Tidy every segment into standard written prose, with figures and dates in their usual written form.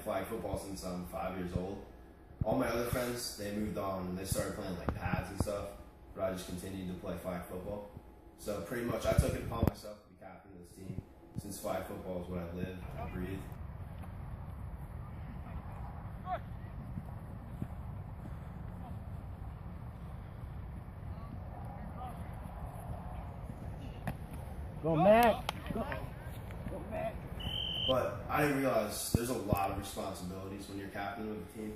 flag football since I'm 5 years old. All my other friends, they moved on and they started playing like pads and stuff, but I just continued to play flag football. So pretty much I took it upon myself to be captain of this team since flag football is what I live and breathe. Go Mac! Go Mac! But I didn't realize there's a lot of responsibilities when you're captain of the team.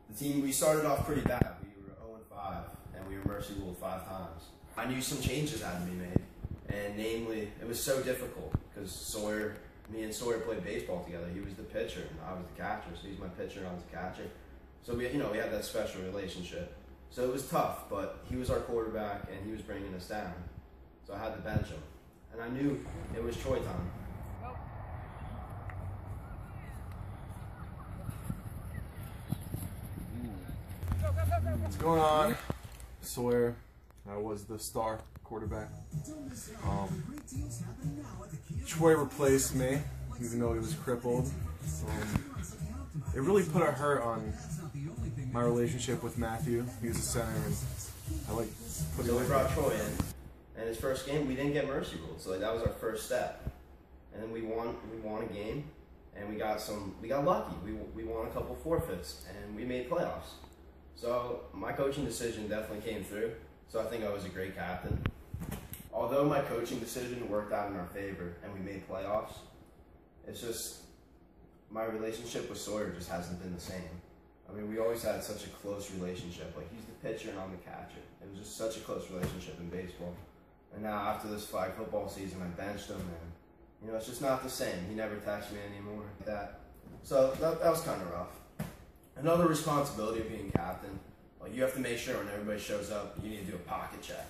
The team, we started off pretty bad. We were 0-5, and we were mercy ruled 5 times. I knew some changes had to be made, and namely, it was so difficult because me and Sawyer played baseball together. He was the pitcher, and I was the catcher, so he's my pitcher and I was the catcher. So we had that special relationship. So it was tough, but he was our quarterback, and he was bringing us down. So I had to bench him. And I knew it was Troy time. What's going on? Sawyer, I was the star quarterback. Troy replaced me, even though he was crippled. It really put a hurt on my relationship with Matthew. He was a center, and I like putting. So we brought Troy in. And his first game, we didn't get mercy ruled, so that was our first step. And then we won a game, and we got lucky. We won a couple forfeits, and we made playoffs. So my coaching decision definitely came through. So I think I was a great captain. Although my coaching decision worked out in our favor, and we made playoffs, it's just my relationship with Sawyer just hasn't been the same. I mean, we always had such a close relationship. Like, he's the pitcher and I'm the catcher. It was just such a close relationship in baseball. And now after this flag football season, I benched him, and it's just not the same. He never texts me anymore. So that was kind of rough. Another responsibility of being captain, like, you have to make sure when everybody shows up, you need to do a pocket check.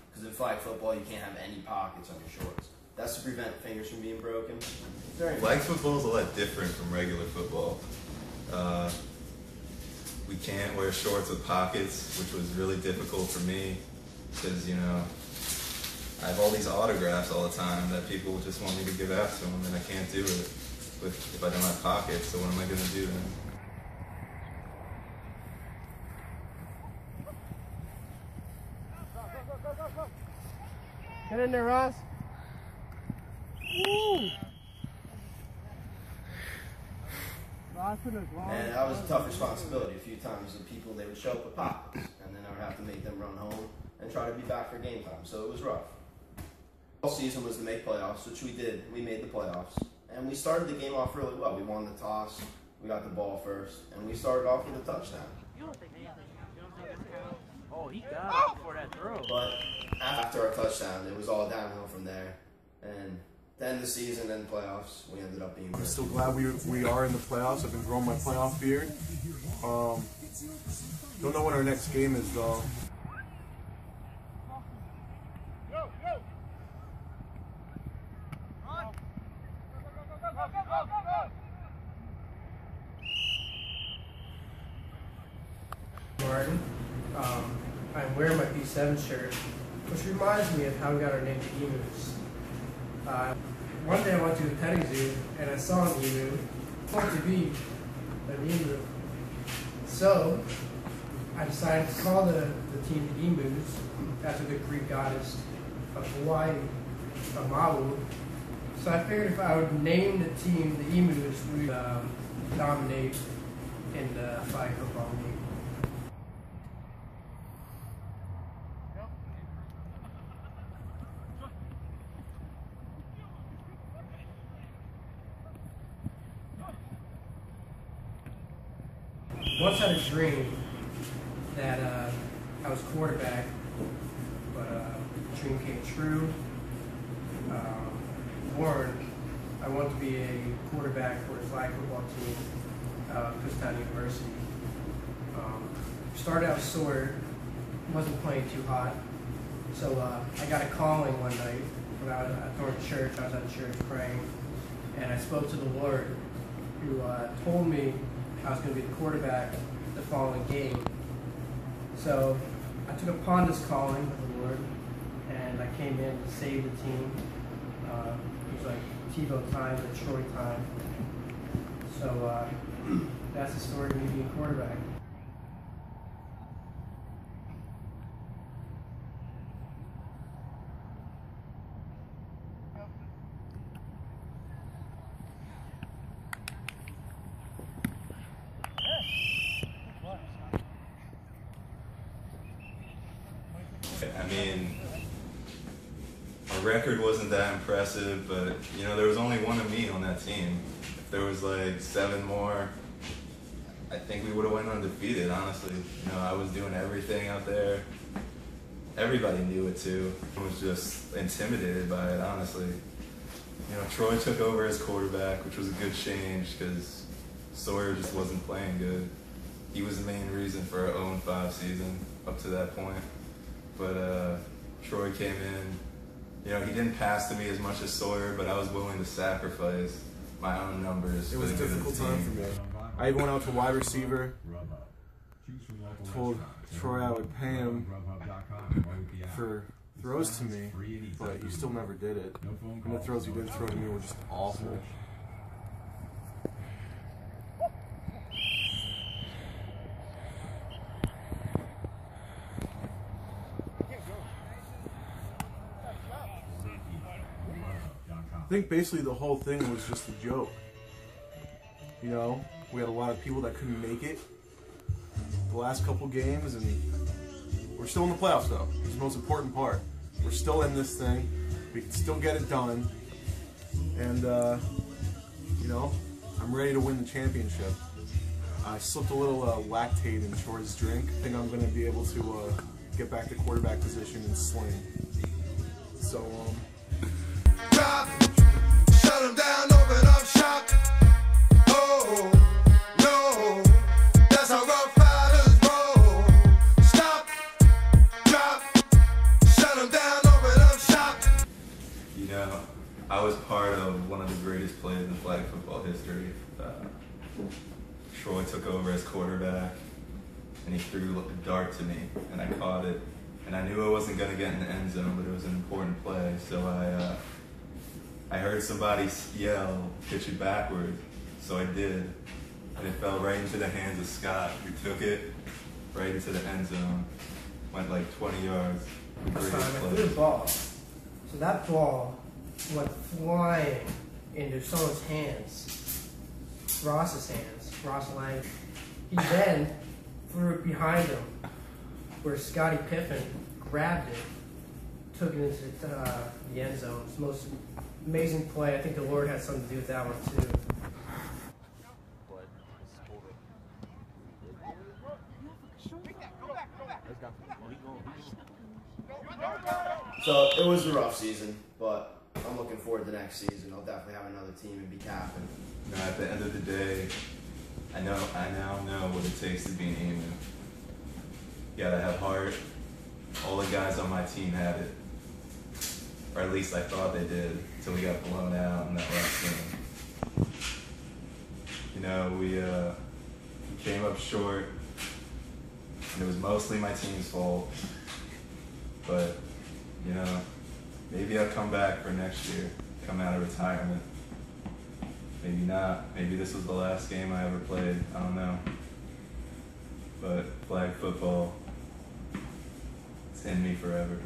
Because in flag football, you can't have any pockets on your shorts. That's to prevent fingers from being broken. Flag football is a lot different from regular football. We can't wear shorts with pockets, which was really difficult for me because, I have all these autographs all the time that people just want me to give out to them, and I can't do it if I don't have pockets, so what am I going to do then? Get in there, Ross. Woo! And that was a tough responsibility. A few times the people, they would show up with pockets, and then I would have to make them run home and try to be back for game time, so it was rough. All season was to make playoffs, which we did. We made the playoffs. And we started the game off really well. We won the toss, we got the ball first, and we started off with a touchdown. Oh, he got it before that throw. But after our touchdown, it was all downhill from there. And the end of the season and playoffs, we ended up being good. I'm still glad we are in the playoffs. I've been growing my playoff beard. Don't know when our next game is, though. Martin. I'm wearing my P7 shirt, which reminds me of how we got our name, the Emus. One day I went to the petting zoo and I saw an emu. I wanted to be an emu. So I decided to call the team the Emus after the Greek goddess of Hawaii, Amalu. So I figured if I would name the team the Emus, we would dominate in the flag football league. Once had a dream that I was quarterback, but the dream came true. Warren, I wanted to be a quarterback for the flag football team at Kutztown University. Started out Sawyer, wasn't playing too hot, so I got a calling one night when I was at church. I was at church praying, and I spoke to the Lord, who told me I was going to be the quarterback the following game. So I took upon this calling of the Lord, and I came in to save the team. It was like TiVo time, the Troy time. So that's the story of me being quarterback. I mean, our record wasn't that impressive, but you know, there was only one of me on that team. If there was like 7 more, I think we would have went undefeated, honestly. You know, I was doing everything out there. Everybody knew it too. I was just intimidated by it, honestly. You know, Troy took over as quarterback, which was a good change because Sawyer just wasn't playing good. He was the main reason for our 0-5 season up to that point. But Troy came in. You know, he didn't pass to me as much as Sawyer, but I was willing to sacrifice my own numbers. It was a difficult time for me. I even went out to wide receiver. Told Troy I would pay him for throws to me, but he still never did it. And the throws he did throw to me were just awful. I think basically the whole thing was just a joke. You know, we had a lot of people that couldn't make it the last couple games, and we're still in the playoffs though. It's the most important part. We're still in this thing. We can still get it done. And, you know, I'm ready to win the championship. I slipped a little lactate in Troy's drink. I think I'm going to be able to get back to quarterback position and sling. So, Drop, shut them down, open up shop. Oh, no, that's how rough riders roll. Stop, drop, shut them down, open up shop. You know, I was part of one of the greatest plays in flag football history. Troy took over as quarterback, and he threw a dart to me, and I caught it. And I knew I wasn't going to get in the end zone, but it was an important play. So I heard somebody yell, pitch it backward. So I did. And it fell right into the hands of Scott, who took it right into the end zone. Went like 20 yards. I threw the ball. So that ball went flying into someone's hands. Ross's hands. Ross Lang. He then threw it behind him, where Scottie Pippen grabbed it, took it into the end zone. It's the most amazing play. I think the Lord had something to do with that one too. So it was a rough season, but I'm looking forward to next season. I'll definitely have another team and be captain. You know, at the end of the day, I now know what it takes to be an Emu. You gotta have heart. All the guys on my team had it. Or at least I thought they did, until we got blown out in that last game. You know, we came up short, and it was mostly my team's fault. But, you know, maybe I'll come back for next year, come out of retirement. Maybe not. Maybe this was the last game I ever played. I don't know. But flag football, it's in me forever.